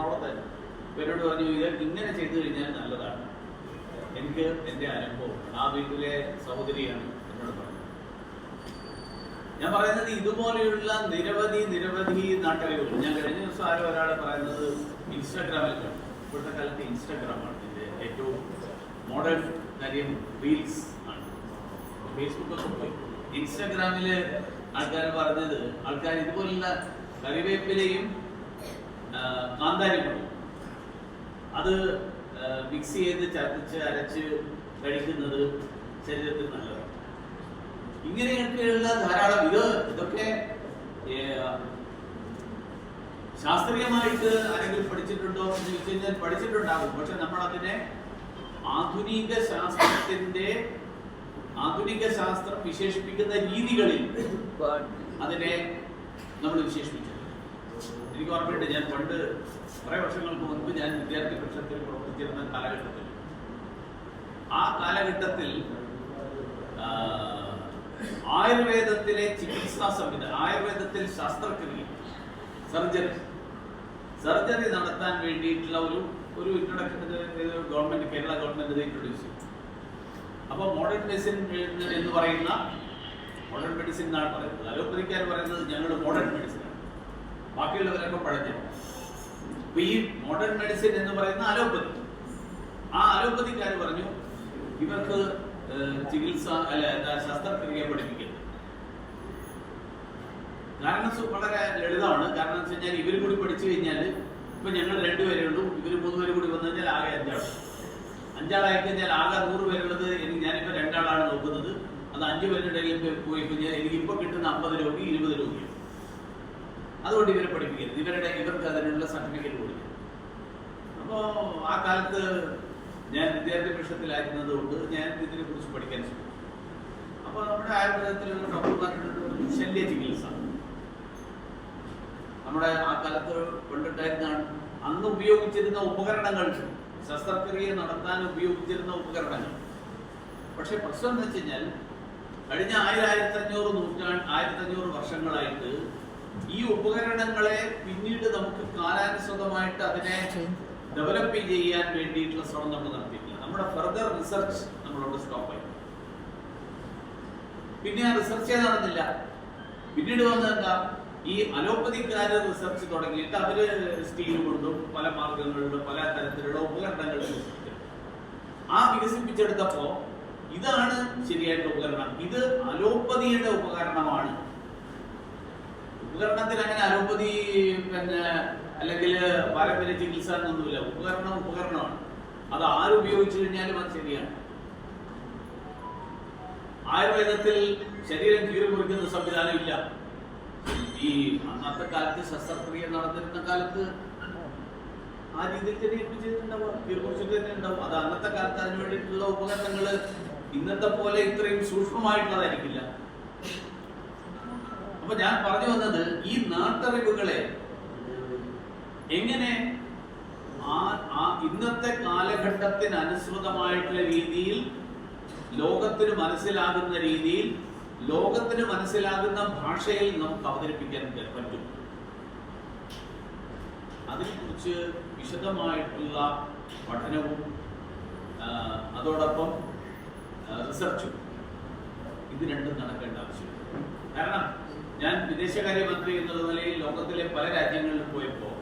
എറണാകുളത്ത് ഇവരോട് പറഞ്ഞു ഇത് ഇങ്ങനെ ചെയ്തു കഴിഞ്ഞാൽ നല്ലതാണ്. എനിക്ക് എൻ്റെ അനുഭവം ആ വീട്ടിലെ സഹോദരിയാണ് എന്നോട് പറഞ്ഞത്. ഞാൻ പറയുന്നത് ഇതുപോലെയുള്ള നിരവധി നാട്ടറിവുകൾ. ഞാൻ കഴിഞ്ഞ ദിവസം ആരോ ഒരാളെ പറയുന്നത് ഇൻസ്റ്റാഗ്രാമിൽ കണ്ടു. ഇപ്പോഴത്തെ കാലത്ത് ഇൻസ്റ്റാഗ്രാമാണ് ഇതിൻ്റെ ഏറ്റവും മോഡേൺ കാര്യം. റീൽസ് ആണ്. ഫേസ്ബുക്കൊക്കെ പോയി ഇൻസ്റ്റാഗ്രാമിൽ ആൾക്കാർ പറഞ്ഞത് ആൾക്കാർ ഇതുപോലുള്ള കറിവേപ്പിലയും കാന്താരിമുളകും അത് മിക്സ് ചെയ്ത് ചതച്ച് അരച്ച് കഴിക്കുന്നത് ശരീരത്തിന് നല്ലതാണ്. ഇങ്ങനെയൊക്കെയുള്ള ധാരാളം ഇതൊക്കെ ശാസ്ത്രീയമായിട്ട് ആരെങ്കിലും പഠിച്ചിട്ടുണ്ടോ എന്ന് ചോദിച്ചു കഴിഞ്ഞാൽ പഠിച്ചിട്ടുണ്ടാകും. പക്ഷെ നമ്മൾ അതിനെ ആധുനിക ശാസ്ത്രം വിശേഷിപ്പിക്കുന്ന രീതികളിൽ അതിനെ നമ്മൾ വിശേഷിപ്പിച്ചു. എനിക്ക് ഓർമ്മയുണ്ട്, ഞാൻ പണ്ട് കുറെ വർഷങ്ങൾക്ക് മുൻപ് ഞാൻ വിദ്യാർത്ഥി പക്ഷത്തിൽ പ്രവർത്തിച്ചിരുന്ന കാലഘട്ടത്തിൽ ആയുർവേദത്തിലെ ചികിത്സാ സംവിധാനം, ആയുർവേദത്തിൽ ശസ്ത്രക്രിയ, സർജറി നടത്താൻ വേണ്ടിയിട്ടുള്ള ഒരു introduction government, Kerala government introduce ചെയ്തു. അപ്പോൾ മോഡേൺ മെഡിസിൻ എന്ന് പറയുന്ന, മോഡേൺ മെഡിസിൻ എന്നാണ് പറയുന്നത്. അലോപ്പതിക്കാർ പറയുന്നത് ഞങ്ങൾ മോഡേൺ മെഡിസിൻ ആണ്, ബാക്കിയുള്ളവരൊക്കെ പഴഞ്ഞു. അപ്പൊ ഈ മോഡേൺ മെഡിസിൻ എന്ന് പറയുന്ന അലോപ്പതി, ആ അലോപ്പതിക്കാർ പറഞ്ഞു ഇവർക്ക് ചികിത്സ ശസ്ത്രക്രിയ പഠിപ്പിക്കുന്നത്. കാരണം വളരെ ലളിതമാണ്. കാരണം എന്ന് വെച്ച് കഴിഞ്ഞാൽ ഇവർ കൂടി പഠിച്ചു കഴിഞ്ഞാൽ, ഇപ്പൊ ഞങ്ങൾ 2 പേരേ ഉള്ളൂ, ഇവർ 3 പേര് കൂടി വന്നു കഴിഞ്ഞാൽ ആകെ 5 കഴിഞ്ഞാൽ ആകെ 100 പേരുള്ളത് ഞാനിപ്പോ 2 ആളാണ് നോക്കുന്നത്. അത് 5 പേരുടെ ഇടയിൽ പോയി കഴിഞ്ഞാൽ എനിക്ക് ഇപ്പൊ കിട്ടുന്ന 50 രോഗി 20 രോഗിയാണ്. അതുകൊണ്ട് ഇവരെ പഠിപ്പിക്കരുത്, ഇവർക്ക് അതിനുള്ള സർട്ടിഫിക്കറ്റ് കൊടുക്കും. അപ്പോ ആ കാലത്ത് ഞാൻ വിദ്യാർത്ഥി പരിഷത്തിലായിരുന്നത് കൊണ്ട് ഞാൻ ഇതിനെ കുറിച്ച് പഠിക്കാൻ ശ്രമിച്ചു. അപ്പൊ നമ്മുടെ ആയുർവേദത്തിലുള്ള ഡോക്ടർമാരുടെ ശല്യ ചികിത്സ നമ്മുടെ ആ കാലത്ത് കൊണ്ടിട്ടായിരുന്നാണ്. അന്ന് ഉപയോഗിച്ചിരുന്ന ഉപകരണങ്ങൾ, ശസ്ത്രക്രിയ നടത്താൻ ഉപയോഗിച്ചിരുന്ന ഉപകരണങ്ങൾ. പക്ഷെ പ്രശ്നം എന്ന് വെച്ച് കഴിഞ്ഞാൽ കഴിഞ്ഞ 1500 വർഷങ്ങളായിട്ട് ഈ ഉപകരണങ്ങളെ പിന്നീട് നമുക്ക് കാലാനുസൃതമായിട്ട് അതിനെ ഡെവലപ്പ് ചെയ്യാൻ വേണ്ടിയിട്ടുള്ള ശ്രമം നമ്മൾ നടത്തിയിട്ടില്ല. നമ്മുടെ ഫർദർ റിസർച്ച് നമ്മളോട് സ്റ്റോപ്പ് ആയി. പിന്നെ ആ റിസർച്ച് നടന്നില്ല. പിന്നീട് വന്നെന്താ, ഈ അലോപ്പതിക്കാര് റിസർച്ച് തുടങ്ങിയിട്ട് അവര് സ്റ്റീൽ കൊണ്ടും പല മാർഗങ്ങളിലും പല തരത്തിലുള്ള ഉപകരണങ്ങൾ വികസിപ്പിച്ചെടുത്തപ്പോ ഇതാണ് ശരിയായിട്ടുള്ള ഉപകരണം, ഇത് അലോപ്പതിയുടെ ഉപകരണമാണ്. ഉപകരണത്തിൽ അങ്ങനെ അലോപ്പതി അല്ലെങ്കിൽ പാരമ്പര്യ ചികിത്സ എന്നൊന്നുമില്ല. ഉപകരണമാണ്. അത് ആരുപയോഗിച്ചു കഴിഞ്ഞാലും അത് ശരിയാണ്. ആയുർവേദത്തിൽ ശരീരം കീറി മുറിക്കുന്ന സംവിധാനം ഇല്ല. ഈ അന്നത്തെ കാലത്ത് ശസ്ത്രക്രിയ നടന്നിരുന്ന കാലത്ത് ആ രീതിയിൽ തന്നെ ഏൽപ്പിച്ചിട്ടുണ്ടാവും, കീറി മുറിച്ചിട്ട് തന്നെ ഉണ്ടാവും. അത് അന്നത്തെ കാലത്ത് അതിന് വേണ്ടിയിട്ടുള്ള ഉപകരണങ്ങൾ ഇന്നത്തെ പോലെ ഇത്രയും സൂക്ഷ്മമായിട്ടുള്ളതായിരിക്കില്ല. അപ്പൊ ഞാൻ പറഞ്ഞു വന്നത്, ഈ നാട്ടറിവുകളെ എങ്ങനെ ഇന്നത്തെ കാലഘട്ടത്തിന് അനുസൃതമായിട്ടുള്ള രീതിയിൽ ലോകത്തിന് മനസ്സിലാകുന്ന രീതിയിൽ, ലോകത്തിന് മനസ്സിലാകുന്ന ഭാഷയിൽ നമുക്ക് അവതരിപ്പിക്കാൻ പറ്റും. അതിനെക്കുറിച്ച് വിശദമായിട്ടുള്ള പഠനവും അതോടൊപ്പം റിസർച്ചും ഇത് രണ്ടും നടക്കേണ്ട ആവശ്യമുണ്ട്. കാരണം ഞാൻ വിദേശകാര്യമന്ത്രി എന്നുള്ള നിലയിൽ ലോകത്തിലെ പല രാജ്യങ്ങളിലും പോയപ്പോൾ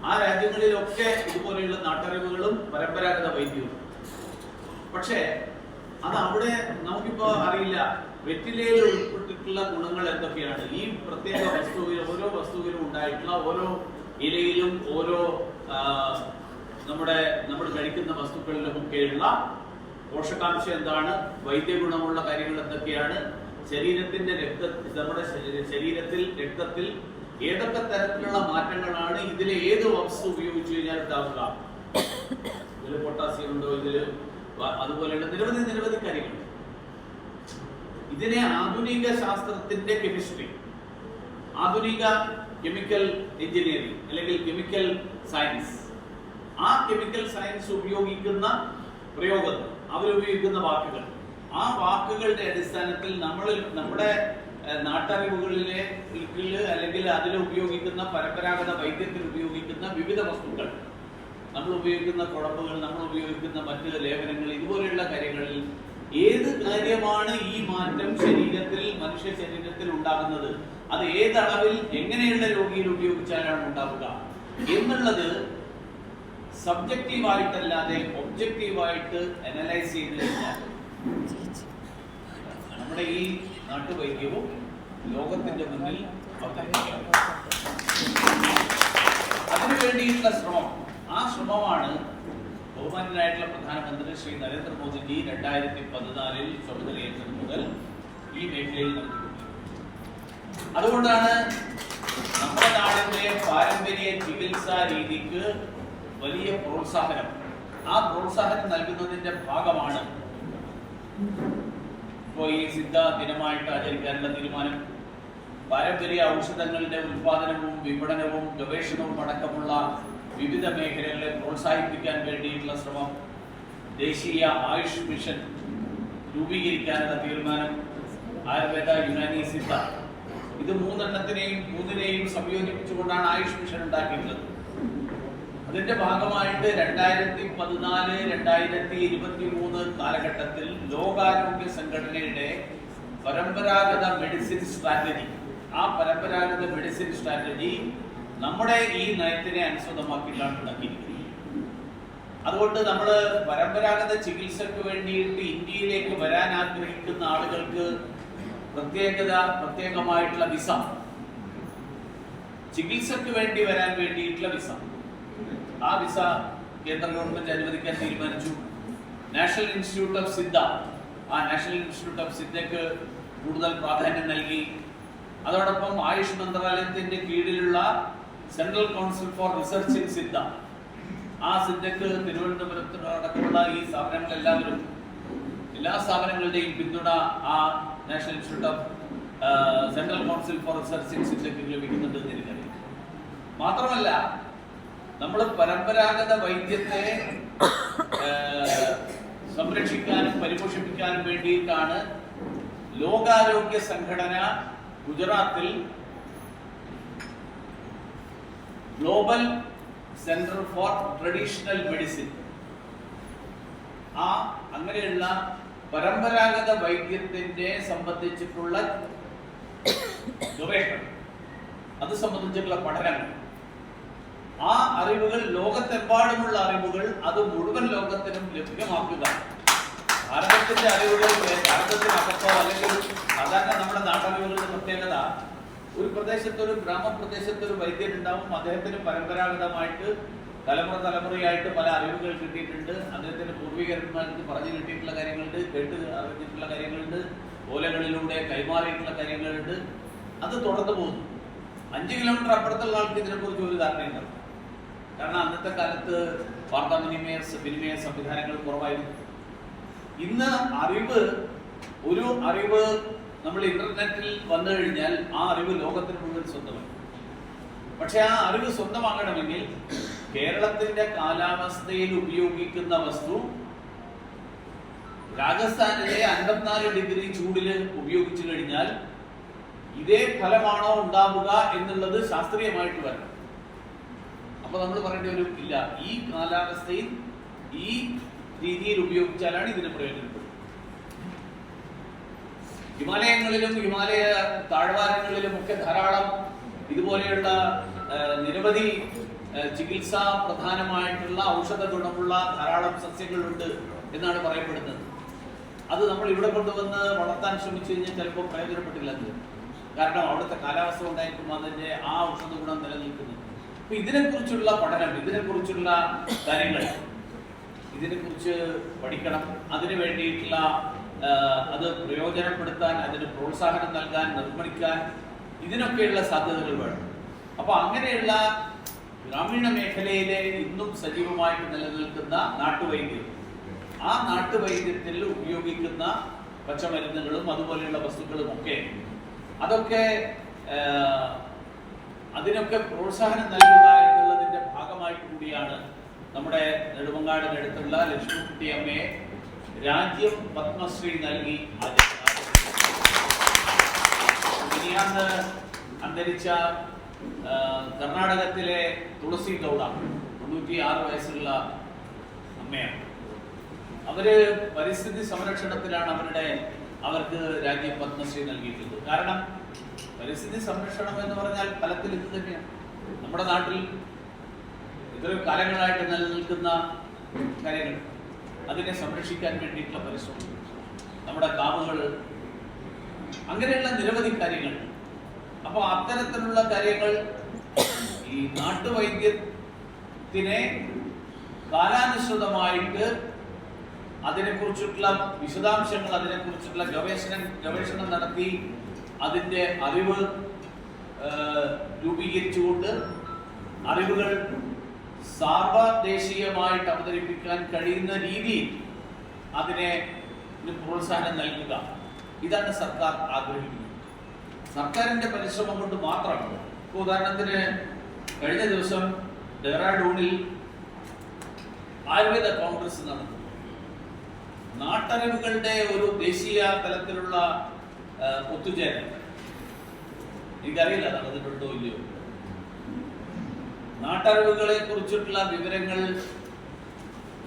ആ രാജ്യങ്ങളിലൊക്കെ ഇതുപോലെയുള്ള നാട്ടറിവുകളും പരമ്പരാഗത വൈദ്യവും. പക്ഷേ അത് അവിടെ നമുക്കിപ്പോ അറിയില്ല വെറ്റിലയിൽ ഉൾപ്പെട്ടിട്ടുള്ള ഗുണങ്ങൾ എന്തൊക്കെയാണ്. ഈ പ്രത്യേക വസ്തുവിലും ഓരോ വസ്തുവിലും ഉണ്ടായിട്ടുള്ള ഓരോ ഇലയിലും ഓരോ നമ്മൾ കഴിക്കുന്ന വസ്തുക്കളിലുമൊക്കെയുള്ള പോഷകാംശം എന്താണ്, വൈദ്യഗുണമുള്ള കാര്യങ്ങൾ എന്തൊക്കെയാണ്, നമ്മുടെ ശരീരത്തിൽ രക്തത്തിൽ ഏതൊക്കെ തരത്തിലുള്ള മാറ്റങ്ങളാണ്, ഇതിലെ ഏത് വസ്തു ഉപയോഗിച്ചു കഴിഞ്ഞാൽ ഉണ്ടാവുക, ഇതിൽ പൊട്ടാസ്യം ഉണ്ടോ, ഇതിൽ അതുപോലെയുള്ള നിരവധി കാര്യങ്ങൾ. ഇതിനെ ആധുനിക ശാസ്ത്രത്തിന്റെ കെമിസ്ട്രി, ആധുനിക കെമിക്കൽ എഞ്ചിനീയറിംഗ് അല്ലെങ്കിൽ കെമിക്കൽ സയൻസ്, ആ കെമിക്കൽ സയൻസ് ഉപയോഗിക്കുന്ന പ്രയോഗങ്ങൾ, അവരുപയോഗിക്കുന്ന വാക്കുകൾ, ആ വാക്കുകളുടെ അടിസ്ഥാനത്തിൽ നമ്മുടെ നാട്ടറിവുകളിലെ അല്ലെങ്കിൽ അതിൽ ഉപയോഗിക്കുന്ന പരമ്പരാഗത വൈദ്യത്തിൽ ഉപയോഗിക്കുന്ന ഉപയോഗിക്കുന്ന വിവിധ വസ്തുക്കൾ, നമ്മൾ ഉപയോഗിക്കുന്ന കുഴമ്പുകൾ, നമ്മൾ ഉപയോഗിക്കുന്ന മറ്റ് ലേപനങ്ങൾ, ഇതുപോലെയുള്ള കാര്യങ്ങളിൽ ഏത് കാര്യമാണ് ഈ മാറ്റം ശരീരത്തിൽ, മനുഷ്യ ശരീരത്തിൽ ഉണ്ടാകുന്നത്, അത് ഏതളവിൽ എങ്ങനെയുള്ള രോഗിയിൽ ഉപയോഗിച്ചാലാണ് ഉണ്ടാവുക എന്നുള്ളത് സബ്ജക്റ്റീവായിട്ടല്ലാതെ ഒബ്ജക്റ്റീവായിട്ട് അനലൈസ് ചെയ്ത് കഴിഞ്ഞാൽ നമ്മുടെ ഈ നാട്ടുവൈദ്യവും ലോകത്തിന്റെ മുന്നിൽ അതിനു വേണ്ടിയിട്ടുള്ള ശ്രമം, ആ ശ്രമമാണ് ബഹുമാന്യനായിട്ടുള്ള പ്രധാനമന്ത്രി ശ്രീ നരേന്ദ്രമോദിജി 2014 ചുമതലയേറ്റത് മുതൽ ഈ മേഖലയിൽ നടത്തിക്കൊണ്ടിരിക്കുന്നത്. അതുകൊണ്ടാണ് നമ്മുടെ നാടിന്റെ പാരമ്പര്യ ചികിത്സാ രീതിക്ക് വലിയ പ്രോത്സാഹനം, ആ പ്രോത്സാഹനം നൽകുന്നതിന്റെ ഭാഗമാണ് ഇപ്പോൾ ഈ സിദ്ധ ദിനമായിട്ട് ആചരിക്കാനുള്ള തീരുമാനം. പാരമ്പര്യ ഔഷധങ്ങളുടെ ഉൽപാദനവും വിപണനവും ഗവേഷണവും അടക്കമുള്ള വിവിധ മേഖലകളെ പ്രോത്സാഹിപ്പിക്കാൻ വേണ്ടിയിട്ടുള്ള ശ്രമം, ദേശീയ ആയുഷ് മിഷൻ രൂപീകരിക്കാനുള്ള തീരുമാനം, ആയുർവേദ, യുനാനി, സിദ്ധ, ഇത് മൂന്നിനെയും സംയോജിപ്പിച്ചുകൊണ്ടാണ് ആയുഷ് മിഷൻ ഉണ്ടാക്കിയിട്ടുള്ളത്. അതിന്റെ ഭാഗമായിട്ട് 2014-2023 കാലഘട്ടത്തിൽ ലോകാരോഗ്യ സംഘടനയുടെ പരമ്പരാഗത മെഡിസിൻ സ്ട്രാറ്റജി, ആ പരമ്പരാഗത മെഡിസിൻ സ്ട്രാറ്റജി നമ്മുടെ ഈ നയത്തിനെ അനുസൃതമാക്കിയിട്ടാണ് ഉണ്ടാക്കിയിരിക്കുന്നത്. അതുകൊണ്ട് നമ്മൾ പരമ്പരാഗത ചികിത്സക്ക് വേണ്ടിയിട്ട് ഇന്ത്യയിലേക്ക് വരാൻ ആഗ്രഹിക്കുന്ന ആളുകൾക്ക് പ്രത്യേകമായിട്ടുള്ള വിസ, ചികിത്സക്ക് വേണ്ടി വരാൻ വേണ്ടിയിട്ടുള്ള വിസ, ആ വിസ കേന്ദ്ര ഗവൺമെന്റ് അനുവദിക്കാൻ തീരുമാനിച്ചു. നാഷണൽ ഇൻസ്റ്റിറ്റ്യൂട്ട് ഓഫ് സിദ്ധ, ആ നാഷണൽ ഇൻസ്റ്റിറ്റ്യൂട്ട് ഓഫ് സിദ്ധയ്ക്ക് കൂടുതൽ പ്രാധാന്യം നൽകി. അതോടൊപ്പം ആയുഷ് മന്ത്രാലയത്തിന്റെ കീഴിലുള്ള central council for research in Siddha, ആ സിദ്ധയ്ക്ക് തിരുവനന്തപുരത്ത് അടക്കമുള്ള ഈ സ്ഥാപനങ്ങളെല്ലാവരും, എല്ലാ സ്ഥാപനങ്ങളുടെയും പിന്തുണ ആ national institute of central council for research in സിദ്ധയ്ക്ക് ലഭിക്കുന്നുണ്ട് എന്ന് എനിക്കറിയാം. മാത്രമല്ല, നമ്മൾ പരമ്പരാഗത വൈദ്യത്തെ സംരക്ഷിക്കാനും പരിപോഷിപ്പിക്കാനും വേണ്ടിയിട്ടാണ് ലോകാരോഗ്യ സംഘടന ഗുജറാത്തിൽ global centre for traditional medicine, അങ്ങനെയുള്ള പരമ്പരാഗത വൈദ്യത്തിന്റെ സംബന്ധിച്ചിട്ടുള്ള ഗവേഷണം, അത് സംബന്ധിച്ചിട്ടുള്ള പഠനങ്ങൾ, ആ അറിവുകൾ, ലോകത്തെമ്പാടുമുള്ള അറിവുകൾ, അത് മുഴുവൻ ലോകത്തിനും ലഭ്യമാക്കുക. ഭാരതത്തിന്റെ അറിവുകൾ ഭാരതത്തിനകത്തോ അല്ലെങ്കിൽ സാധാരണ നമ്മുടെ നാട്ടറിവുകളുടെ പ്രത്യേകത, ഒരു പ്രദേശത്ത്, ഒരു ഗ്രാമപ്രദേശത്ത് ഒരു വൈദ്യൻ ഉണ്ടാവും, അദ്ദേഹത്തിന് പരമ്പരാഗതമായിട്ട് തലമുറയായിട്ട് പല അറിവുകൾ കിട്ടിയിട്ടുണ്ട്, അദ്ദേഹത്തിന്റെ പൂർവികന്മാർക്ക് പറഞ്ഞു കിട്ടിയിട്ടുള്ള കാര്യങ്ങളുണ്ട്, കേട്ട് അറിഞ്ഞിട്ടുള്ള കാര്യങ്ങളുണ്ട്, ഓലകളിലൂടെ കൈമാറിയിട്ടുള്ള കാര്യങ്ങളുണ്ട്, അത് തുടർന്നു പോകുന്നു. 5 കിലോമീറ്റർ അപ്പുറത്തുള്ള ആൾക്ക് ഇതിനെക്കുറിച്ച് ഒരു ധാരണയുണ്ടാവും. കാരണം അന്നത്തെ കാലത്ത് വാർത്താവിനിമയ സംവിധാനങ്ങൾ കുറവായിരുന്നു. ഇന്ന് ഒരു അറിവ് നമ്മൾ ഇന്റർനെറ്റിൽ വന്നു കഴിഞ്ഞാൽ ആ അറിവ് ലോകത്തിന് മുഴുവൻ സ്വന്തമായി. പക്ഷെ ആ അറിവ് സ്വന്തമാകണമെങ്കിൽ കേരളത്തിന്റെ കാലാവസ്ഥയിൽ ഉപയോഗിക്കുന്ന വസ്തു രാജസ്ഥാനിലെ 54 ഡിഗ്രി ചൂടില് ഉപയോഗിച്ചു കഴിഞ്ഞാൽ ഇതേ ഫലമാണോ ഉണ്ടാവുക എന്നുള്ളത് ശാസ്ത്രീയമായിട്ട് വരണം. അപ്പൊ നമ്മൾ പറയേണ്ടി വരും, ഇല്ല, ഈ കാലാവസ്ഥയിൽ ഈ രീതിയിൽ ഉപയോഗിച്ചാലാണ് ഇതിന് പ്രയോജനപ്പെടുന്നത്. ഹിമാലയങ്ങളിലും ഹിമാലയ താഴ്വാരങ്ങളിലും ഒക്കെ ധാരാളം ഇതുപോലെയുള്ള നിരവധി ചികിത്സാ പ്രധാനമായിട്ടുള്ള ഔഷധ ഗുണമുള്ള ധാരാളം സസ്യങ്ങളുണ്ട് എന്നാണ് പറയപ്പെടുന്നത്. അത് നമ്മൾ ഇവിടെ കൊണ്ടുവന്ന് വളർത്താൻ ശ്രമിച്ചു കഴിഞ്ഞാൽ ചിലപ്പോൾ പ്രയോജനപ്പെട്ടില്ല. കാരണം അവിടുത്തെ കാലാവസ്ഥ ഉണ്ടായിരിക്കും അതിന്റെ ആ ഔഷധ ഗുണം നിലനിൽക്കുന്നത്. അപ്പൊ ഇതിനെക്കുറിച്ചുള്ള പഠനം, ഇതിനെക്കുറിച്ചുള്ള കാര്യങ്ങൾ, ഇതിനെക്കുറിച്ച് പഠിക്കണം. അതിനു വേണ്ടിയിട്ടുള്ള അത് പ്രയോജനപ്പെടുത്താൻ, അതിന് പ്രോത്സാഹനം നൽകാൻ, നിർമ്മിക്കാൻ, ഇതിനൊക്കെയുള്ള സാധ്യതകൾ വേണം. അപ്പൊ അങ്ങനെയുള്ള ഗ്രാമീണ മേഖലയിലെ ഇന്നും സജീവമായിട്ട് നിലനിൽക്കുന്ന നാട്ടുവൈദ്യം, ആ നാട്ടുവൈദ്യത്തിൽ ഉപയോഗിക്കുന്ന പച്ചമരുന്നുകളും അതുപോലെയുള്ള വസ്തുക്കളും ഒക്കെ, അതൊക്കെ അതിനൊക്കെ പ്രോത്സാഹനം നൽകുക എന്നുള്ളതിന്റെ ഭാഗമായിട്ട് കൂടിയാണ് നമ്മുടെ നെടുമങ്ങാടിനടുത്തുള്ള ലക്ഷ്മിക്കുട്ടി അമ്മയെ രാജ്യം പത്മശ്രീ നൽകി ആദരിച്ചത്. അന്തരിച്ച കർണാടകത്തിലെ തുളസി ഗൗഡ 96 വയസ്സുള്ള അമ്മയാണ്. അവര് പരിസ്ഥിതി സംരക്ഷണത്തിലാണ് അവർക്ക് രാജ്യം പത്മശ്രീ നൽകിയിട്ടുള്ളത്. കാരണം പരിസ്ഥിതി സംരക്ഷണം എന്ന് പറഞ്ഞാൽ ഫലത്തിൽ ഇത് തന്നെയാണ്. നമ്മുടെ നാട്ടിൽ ഇത്രയും കാലങ്ങളായിട്ട് നിലനിൽക്കുന്ന കാര്യങ്ങൾ, അതിനെ സംരക്ഷിക്കാൻ വേണ്ടിയിട്ടുള്ള പരിശ്രമം, നമ്മുടെ കാവുകൾ, അങ്ങനെയുള്ള നിരവധി കാര്യങ്ങൾ. അപ്പോൾ അത്തരത്തിലുള്ള കാര്യങ്ങൾ ഈ നാട്ടുവൈദ്യത്തിനെ കാലാനുസൃതമായിട്ട് അതിനെക്കുറിച്ചിട്ടുള്ള വിശദാംശങ്ങൾ, അതിനെക്കുറിച്ചിട്ടുള്ള ഗവേഷണം നടത്തി അതിൻ്റെ അറിവ് രൂപീകരിച്ചുകൊണ്ട് അറിവുകൾ സാർവദേശീയമായിട്ട് അവതരിപ്പിക്കാൻ കഴിയുന്ന രീതിയിൽ അതിനെ പ്രോത്സാഹനം നൽകുക, ഇതാണ് സർക്കാർ ആഗ്രഹിക്കുന്നത്. സർക്കാരിന്റെ പരിശ്രമം കൊണ്ട് മാത്രമാണ്. ഉദാഹരണത്തിന് കഴിഞ്ഞ ദിവസം ഡെറാഡൂണിൽ ആയുർവേദ കോൺഗ്രസ് നടന്നു. നാട്ടറിവുകളുടെ ഒരു ദേശീയ തലത്തിലുള്ള ഒത്തുചേരൽ, എനിക്കറിയില്ല നടന്നിട്ടുണ്ടോ ഇല്ലയോ. നാട്ടറിവുകളെ കുറിച്ചിട്ടുള്ള വിവരങ്ങൾ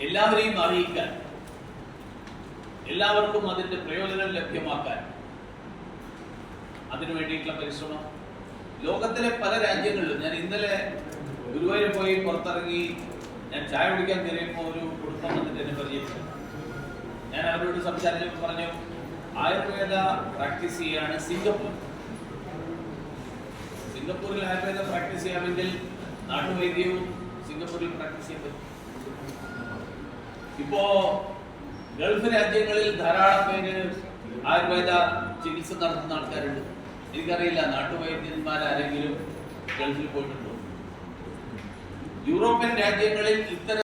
എല്ലാവരെയും അറിയിക്കാൻ, എല്ലാവർക്കും അതിന്റെ പ്രയോജനം ലഭ്യമാക്കാൻ, അതിനു വേണ്ടിയിട്ടുള്ള പരിശ്രമം ലോകത്തിലെ പല രാജ്യങ്ങളിലും. ഞാൻ ഇന്നലെ ഗുരുവായൂർ പോയി പുറത്തിറങ്ങി, ഞാൻ ചായ കുടിക്കാൻ കയറിയപ്പോൾ ഒരു കുടുംബം വന്നിട്ട് എന്നെ പരിചയപ്പെട്ടു. ഞാൻ അവരോട് സംസാരിച്ചപ്പോൾ പറഞ്ഞു, ആയുർവേദ പ്രാക്ടീസ് ചെയ്യാണ് സിംഗപ്പൂരിൽ ആയുർവേദ പ്രാക്ടീസ് ചെയ്യാമെങ്കിൽ നാട്ടുവൈദ്യവും സിംഗപ്പൂരിൽ പ്രാക്ടീസ് ചെയ്ത്. ഇപ്പോ ഗൾഫ് രാജ്യങ്ങളിൽ ധാരാളം പേര് ആയുർവേദ ചികിത്സ നടത്തുന്ന ആൾക്കാരുണ്ട്. എനിക്കറിയില്ല നാട്ടുവൈദ്യന്മാരാരെങ്കിലും ഗൾഫിൽ പോയിട്ടുണ്ടോ. യൂറോപ്യൻ രാജ്യങ്ങളിൽ ഇത്തരം